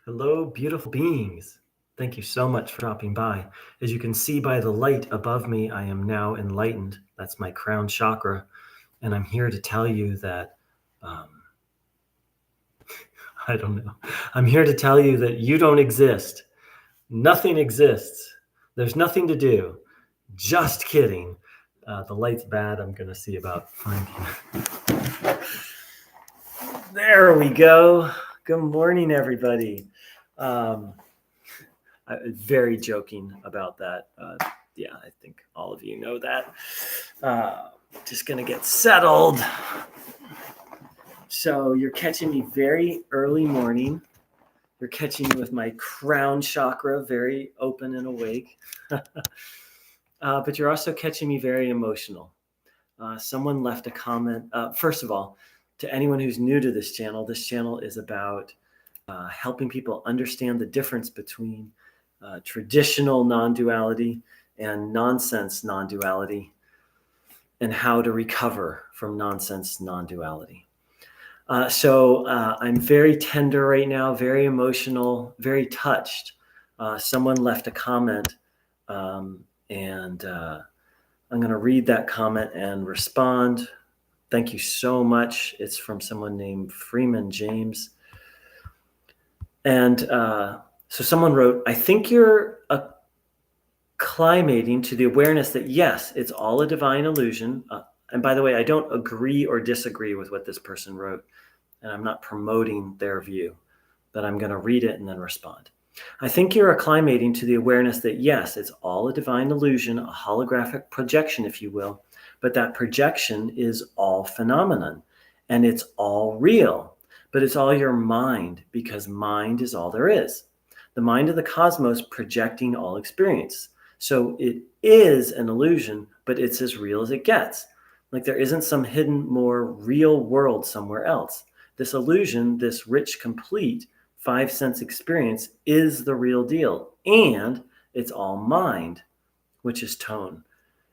Hello, beautiful beings. Thank you so much for dropping by. As you can see by the light above me, I am now enlightened. That's my crown chakra. And I'm here to tell you that, um, I don't know. I'm here to tell you that you don't exist. Nothing exists. There's nothing to do. Just kidding. The light's bad. I'm going to see about finding it. There we go. Good morning, everybody. Very joking about that. Yeah, I think all of you know that. Just going to get settled. So you're catching me very early morning. You're catching me with my crown chakra very open and awake. But you're also catching me very emotional. Someone left a comment. First of all, to anyone who's new to this channel is about helping people understand the difference between traditional non-duality and nonsense non-duality, and how to recover from nonsense non-duality. So I'm very tender right now, very emotional, very touched. Someone left a comment, and I'm going to read that comment and respond. Thank you so much. It's from someone named Freeman James. And so someone wrote, I think you're acclimating to the awareness that, yes, it's all a divine illusion. And by the way, I don't agree or disagree with what this person wrote, and I'm not promoting their view, but I'm going to read it and then respond. I think you're acclimating to the awareness that, yes, it's all a divine illusion, a holographic projection, if you will, but that projection is all phenomenon, and it's all real. But it's all your mind, because mind is all there is. The mind of the cosmos projecting all experience. So it is an illusion, but it's as real as it gets. Like there isn't some hidden, more real world somewhere else. This illusion, this rich, complete 5 sense experience is the real deal. And it's all mind, which is tone.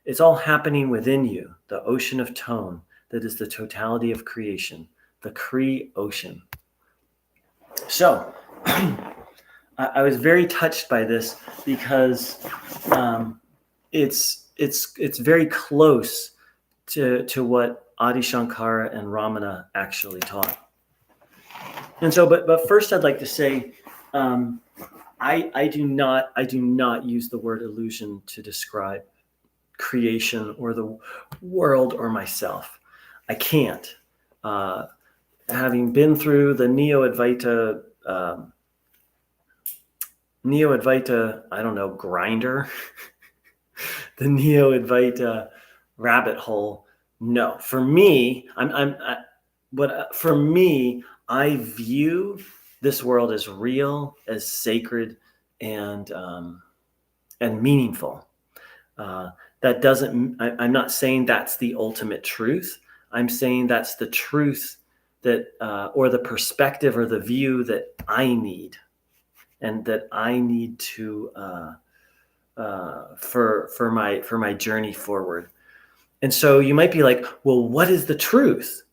It's all happening within you, the ocean of tone that is the totality of creation. The Cree ocean. So I was very touched by this because it's very close to what Adi Shankara and Ramana actually taught. And so, but first I'd like to say, I do not use the word illusion to describe creation or the world or myself. I can't. Having been through the Neo-Advaita, I don't know, grinder, the Neo-Advaita rabbit hole. No, for me, I view this world as real, as sacred, and meaningful. That doesn't. I'm not saying that's the ultimate truth. I'm saying that's the truth that, or the perspective or the view that I need, and that I need to for my journey forward. And so you might be like, well, what is the truth?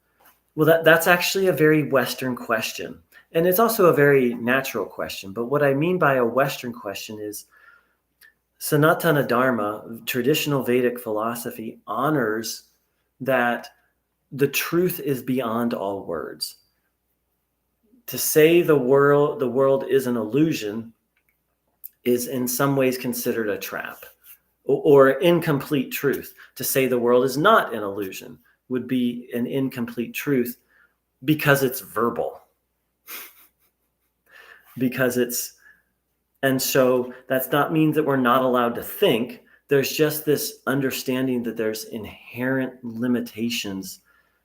Well, that's actually a very Western question, and it's also a very natural question. But what I mean by a Western question is Sanatana Dharma, traditional Vedic philosophy, honors that the truth is beyond all words. To say the world is an illusion is in some ways considered a trap or incomplete truth. To say the world is not an illusion would be an incomplete truth because it's verbal. And so that's not mean that we're not allowed to think. There's just this understanding that there's inherent limitations.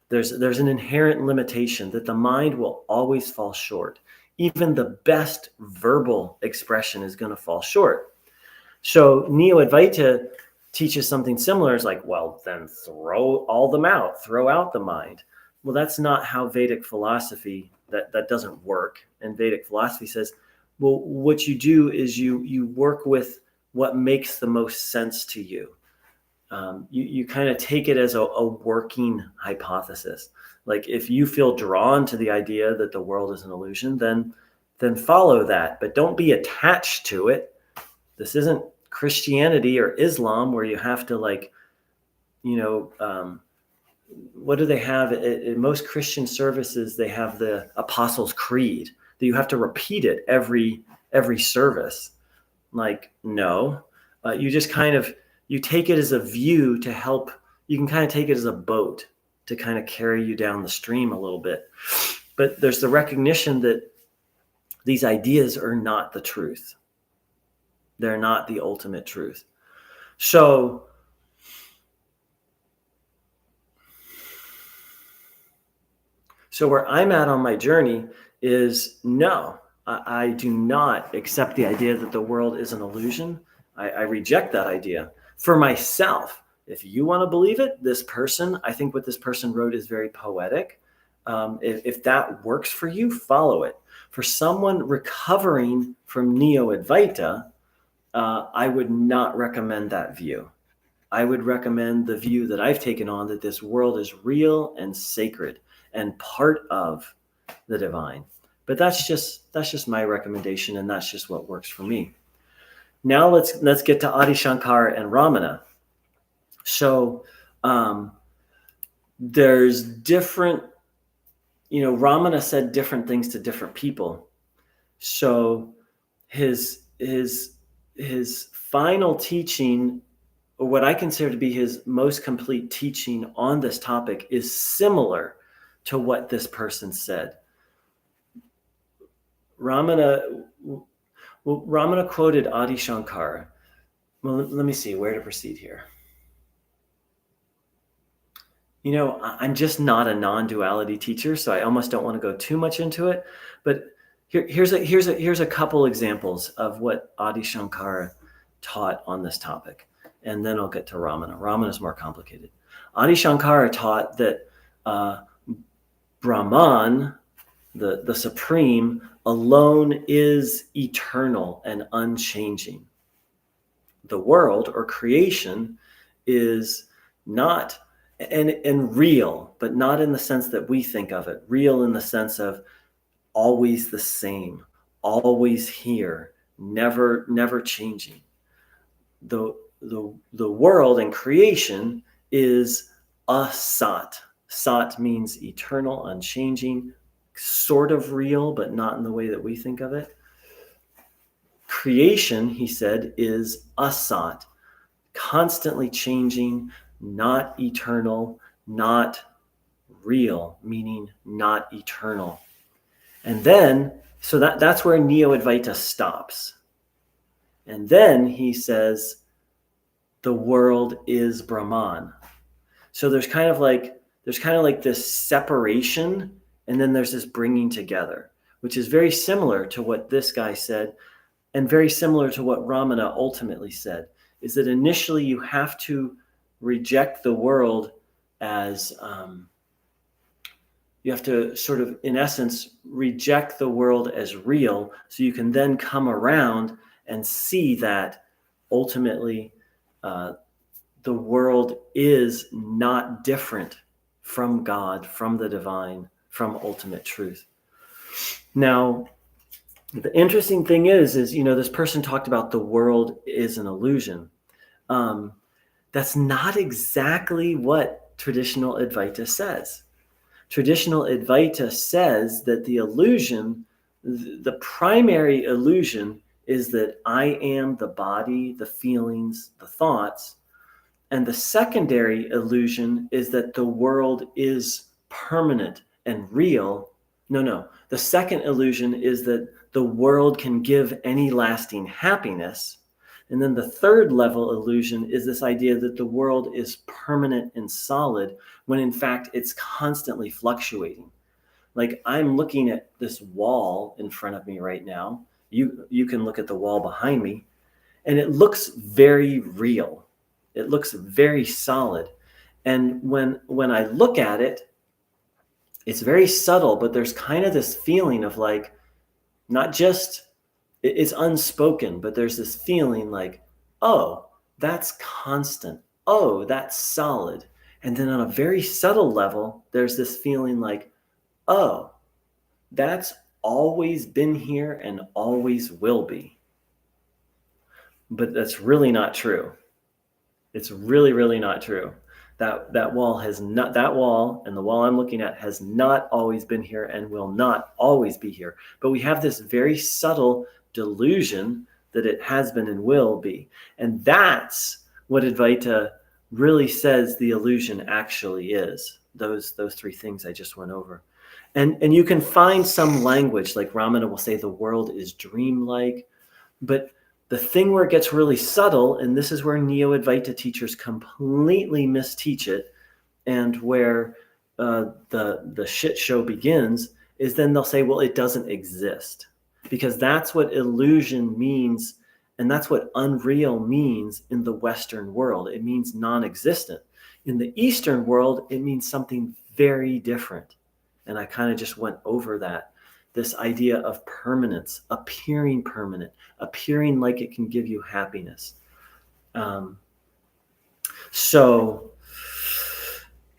There's an inherent limitation that the mind will always fall short. Even the best verbal expression is going to fall short. So Neo-Advaita teaches something similar. It's like, well, then throw all them out, throw out the mind. Well, that's not how Vedic philosophy, that doesn't work. And Vedic philosophy says, well, what you do is you work with what makes the most sense to you. You kind of take it as a working hypothesis. Like if you feel drawn to the idea that the world is an illusion, then then follow that, but don't be attached to it. This isn't Christianity or Islam where you have to what do they have in most Christian services? They have the Apostles' Creed that you have to repeat it every service. Like, no, you just you take it as a view to help. You can kind of take it as a boat to kind of carry you down the stream a little bit. But there's the recognition that these ideas are not the truth. They're not the ultimate truth. So where I'm at on my journey is no, I do not accept the idea that the world is an illusion. I reject that idea for myself. If you want to believe it, I think what this person wrote is very poetic. If that works for you, follow it. For someone recovering from Neo-Advaita, I would not recommend that view. I would recommend the view that I've taken on, that this world is real and sacred and part of the divine. But that's just my recommendation, and that's just what works for me. Now let's get to Adi Shankara and Ramana. So there's different, Ramana said different things to different people. So his final teaching, or what I consider to be his most complete teaching on this topic, is similar to what this person said. Ramana quoted Adi Shankara. Well, let me see where to proceed here. I'm just not a non-duality teacher, so I almost don't want to go too much into it. But here's a couple examples of what Adi Shankara taught on this topic, and then I'll get to Ramana. Ramana is more complicated. Adi Shankara taught that Brahman, the Supreme, alone is eternal and unchanging. The world or creation is not and real, but not in the sense that we think of it. Real in the sense of always the same, always here, never changing. The world and creation is asat. Sat means eternal, unchanging, sort of real, but not in the way that we think of it. Creation, he said, is asat, constantly changing, not eternal, not real, meaning not eternal. And then, so that's where Neo-Advaita stops. And then he says, the world is Brahman. So there's kind of like this separation, and then there's this bringing together, which is very similar to what this guy said, and very similar to what Ramana ultimately said, is that initially you have to reject the world as, you have to sort of, in essence, reject the world as real, so you can then come around and see that ultimately the world is not different from God, from the divine, from ultimate truth. Now, the interesting thing is this person talked about the world is an illusion. That's not exactly what traditional Advaita says. Traditional Advaita says that the illusion, the primary illusion, is that I am the body, the feelings, the thoughts. And the secondary illusion is that the world is permanent and real. No. The second illusion is that the world can give any lasting happiness. And then the third level illusion is this idea that the world is permanent and solid, when in fact it's constantly fluctuating. Like, I'm looking at this wall in front of me right now. You can look at the wall behind me, and it looks very real. It looks very solid. And when I look at it, it's very subtle, but there's kind of this feeling of like, not just, it's unspoken, but there's this feeling like, oh, that's constant. Oh, that's solid. And then on a very subtle level, there's this feeling like, oh, that's always been here and always will be. But that's really not true. It's really, really not true. That wall has not, that wall and the wall I'm looking at has not always been here and will not always be here. But we have this very subtle delusion that it has been and will be. And that's what Advaita really says the illusion actually is. Those three things I just went over. And you can find some language, like Ramana will say the world is dreamlike, but the thing where it gets really subtle, and this is where Neo-Advaita teachers completely misteach it, and where the shit show begins, is then they'll say, well, it doesn't exist. Because that's what illusion means, and that's what unreal means in the Western world. It means non-existent. In the Eastern world, it means something very different. And I kind of just went over that. This idea of permanence, appearing permanent, appearing like it can give you happiness. So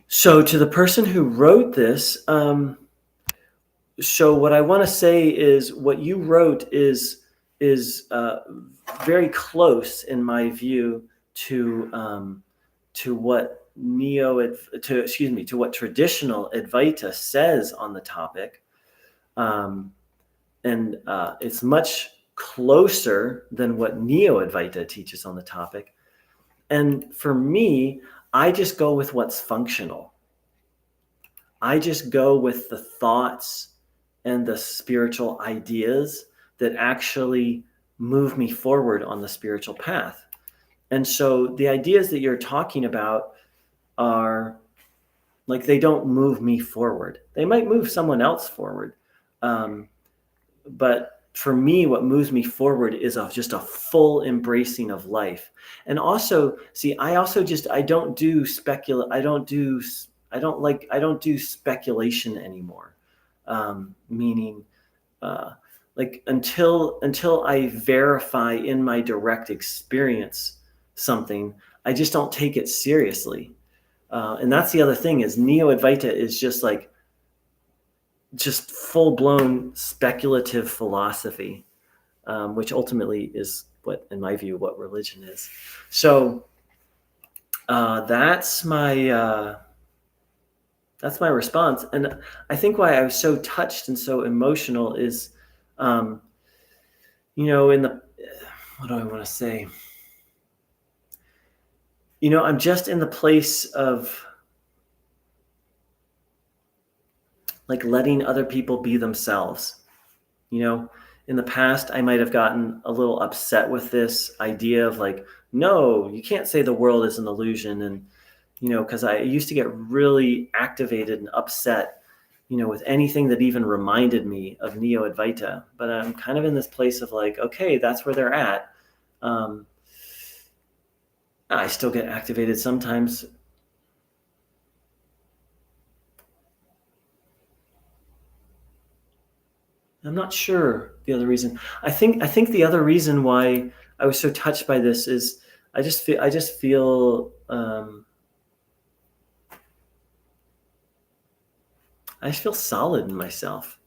to the person who wrote this, so what I want to say is what you wrote is very close, in my view, to what to what traditional Advaita says on the topic. And it's much closer than what Neo-Advaita teaches on the topic. And for me, I just go with what's functional. I just go with the thoughts and the spiritual ideas that actually move me forward on the spiritual path. And so the ideas that you're talking about are like, they don't move me forward. They might move someone else forward. But for me, what moves me forward is just a full embracing of life. And also, see, I don't do speculation anymore. Meaning, like until I verify in my direct experience something, I just don't take it seriously. And that's the other thing, is Neo-Advaita is just full-blown speculative philosophy, which ultimately is what, in my view, what religion is. So that's my response. And I think why I was so touched and so emotional is, what do I want to say? I'm just in the place of like letting other people be themselves. In the past, I might have gotten a little upset with this idea of like, no, you can't say the world is an illusion. And, because I used to get really activated and upset, with anything that even reminded me of Neo-Advaita. But I'm kind of in this place of like, okay, that's where they're at. I still get activated sometimes. I'm not sure the other reason. I think the other reason why I was so touched by this is I just feel solid in myself.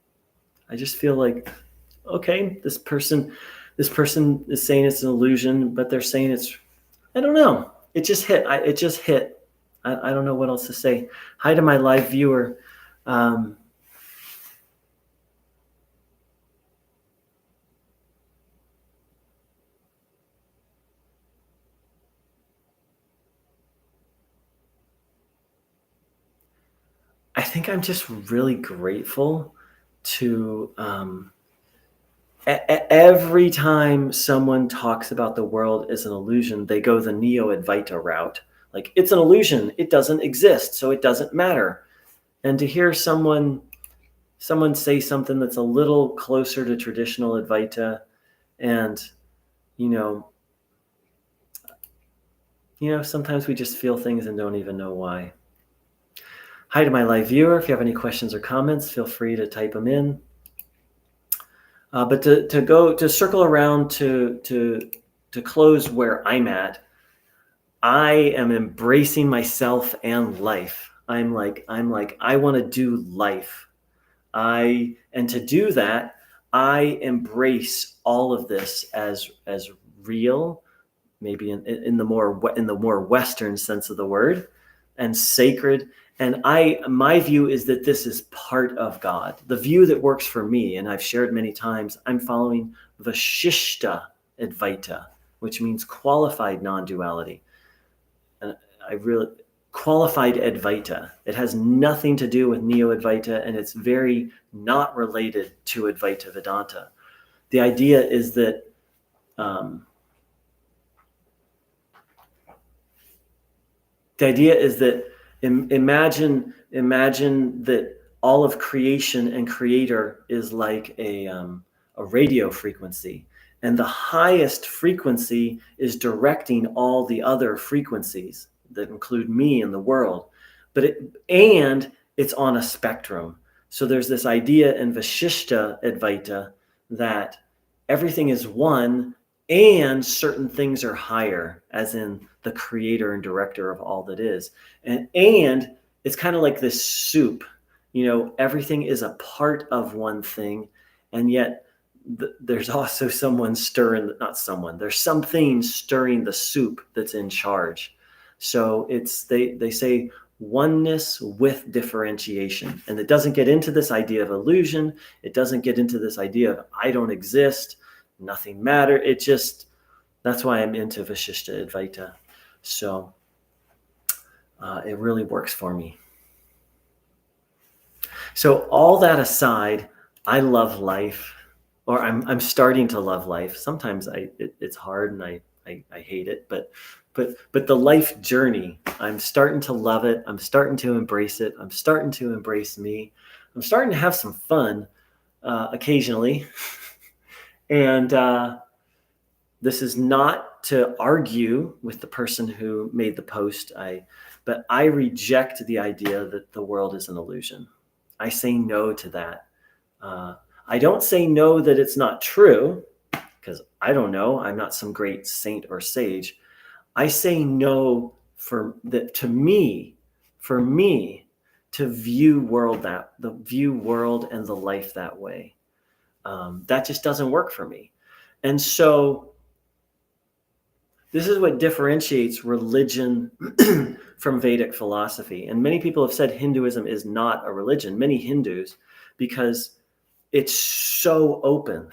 I just feel like, okay, this person is saying it's an illusion, but they're saying it's, I don't know. It just hit. It just hit. I don't know what else to say. Hi to my live viewer. I think I'm just really grateful to every time someone talks about the world as an illusion, they go the Neo-Advaita route. Like, it's an illusion. It doesn't exist, so it doesn't matter. And to hear someone say something that's a little closer to traditional Advaita, and sometimes we just feel things and don't even know why. Hi to my live viewer. If you have any questions or comments, feel free to type them in. But to circle around to close where I'm at, I am embracing myself and life. I'm like, I want to do life. And to do that, I embrace all of this as real, maybe in the more Western sense of the word, and sacred. And my view is that this is part of God. The view that works for me, and I've shared many times, I'm following Vishishta Advaita, which means qualified non-duality. And I really qualified Advaita. It has nothing to do with Neo-Advaita, and it's very not related to Advaita Vedanta. The idea is that imagine that all of creation and creator is like a radio frequency, and the highest frequency is directing all the other frequencies that include me and the world. And it's on a spectrum. So there's this idea in Vishishta Advaita that everything is one and certain things are higher, as in the creator and director of all that is. And it's kind of like this soup, everything is a part of one thing, and yet there's also there's something stirring the soup that's in charge. So they say oneness with differentiation. And it doesn't get into this idea of illusion. It doesn't get into this idea of I don't exist, nothing matter. That's why I'm into Vishishta Advaita. So it really works for me. So all that aside, I love life, or I'm starting to love life. Sometimes it's hard and I hate it, but the life journey, I'm starting to love it. I'm starting to embrace it. I'm starting to embrace me. I'm starting to have some fun occasionally. And this is not to argue with the person who made the post, but I reject the idea that the world is an illusion. I say no to that. I don't say no that it's not true, because I don't know. I'm not some great saint or sage. I say no for me to view world and the life that way. That just doesn't work for me. And so this is what differentiates religion from Vedic philosophy. And many people have said Hinduism is not a religion, many Hindus, because it's so open.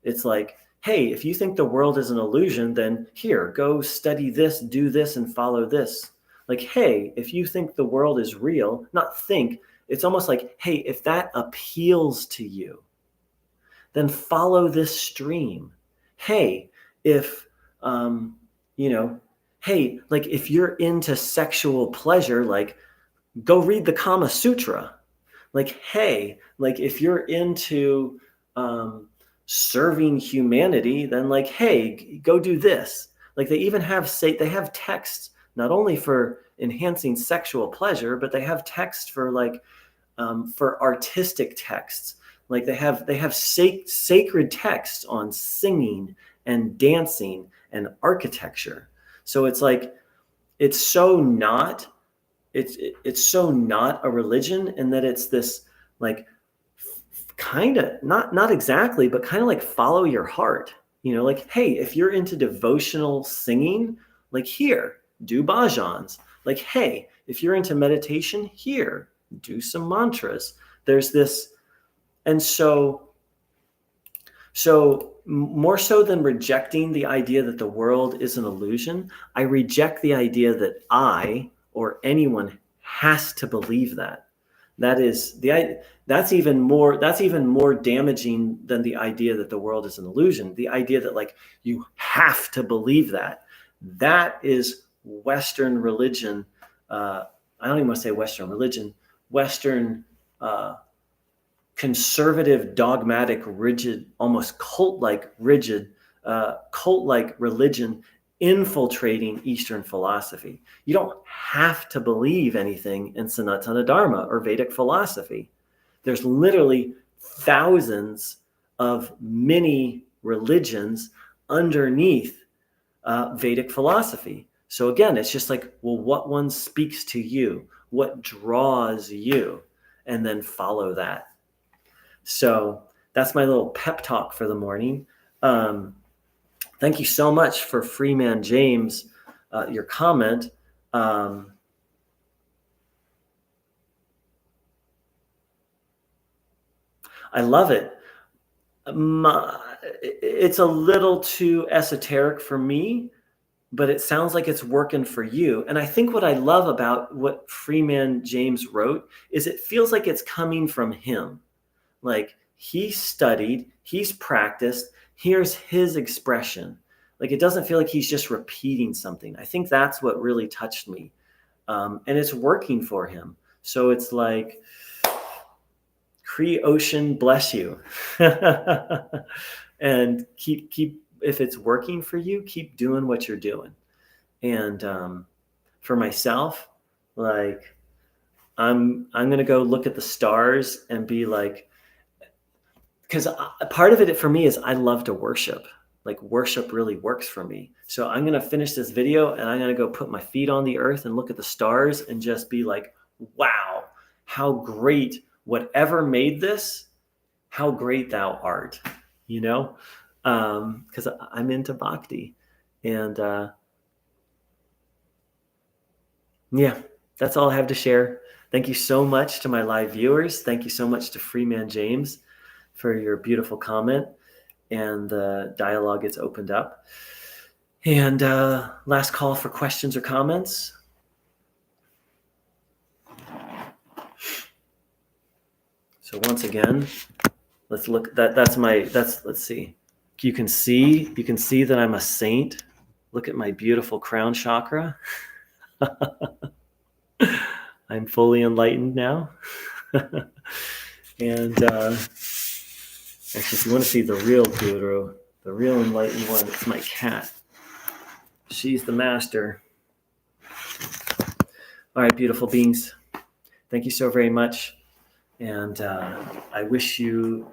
It's like, hey, if you think the world is an illusion, then here, go study this, do this, and follow this. Like, hey, if you think the world is real, it's almost like, hey, if that appeals to you, then follow this stream. Hey, if if you're into sexual pleasure, like, go read the Kama Sutra. Like, hey, like, if you're into serving humanity, then like, hey, go do this. Like, they even have texts not only for enhancing sexual pleasure, but they have text for for artistic texts. Like they have sacred texts on singing and dancing and architecture. So it's like, it's so not a religion, in that it's this like kind of not exactly, but kind of like follow your heart. Like, hey, if you're into devotional singing, like, here, do bhajans. Like, hey, if you're into meditation, here, do some mantras. There's this. And so more so than rejecting the idea that the world is an illusion, I reject the idea that I or anyone has to believe that. That's even more damaging than the idea that the world is an illusion. The idea that, like, you have to believe that is Western religion. I don't even want to say Western religion. Western conservative, dogmatic, rigid, almost cult-like religion infiltrating Eastern philosophy. You don't have to believe anything in Sanatana Dharma or Vedic philosophy. There's literally thousands of mini religions underneath Vedic philosophy. So again, it's just like, well, what one speaks to you? What draws you? And then follow that. So that's my little pep talk for the morning. Thank you so much for Freeman James, your comment. I love it. It's a little too esoteric for me, but it sounds like it's working for you. And I think what I love about what Freeman James wrote is it feels like it's coming from him. Like he studied, he's practiced, here's his expression. Like it doesn't feel like he's just repeating something. I think that's what really touched me. And it's working for him. So it's like, Cree Ocean bless you. And keep if it's working for you, keep doing what you're doing. And for myself, like I'm gonna go look at the stars and be like, because part of it for me is I love to worship. Like worship really works for me. So I'm gonna finish this video and I'm gonna go put my feet on the earth and look at the stars and just be like, wow, how great whatever made this, how great thou art, you know? Because I'm into bhakti. And yeah, that's all I have to share. Thank you so much to my live viewers. Thank you so much to Freeman James for your beautiful comment. And the dialogue gets opened up. And last call for questions or comments. So once again, let's look. Let's see. You can see that I'm a saint. Look at my beautiful crown chakra. I'm fully enlightened now. And actually, if you want to see the real guru, the real enlightened one, it's my cat. She's the master. All right, beautiful beings. Thank you so very much. And I wish you,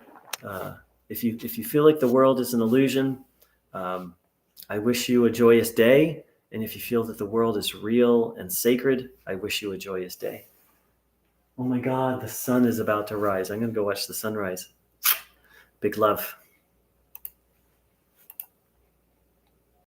if you feel like the world is an illusion, I wish you a joyous day. And if you feel that the world is real and sacred, I wish you a joyous day. Oh my God, the sun is about to rise. I'm going to go watch the sunrise. Big love.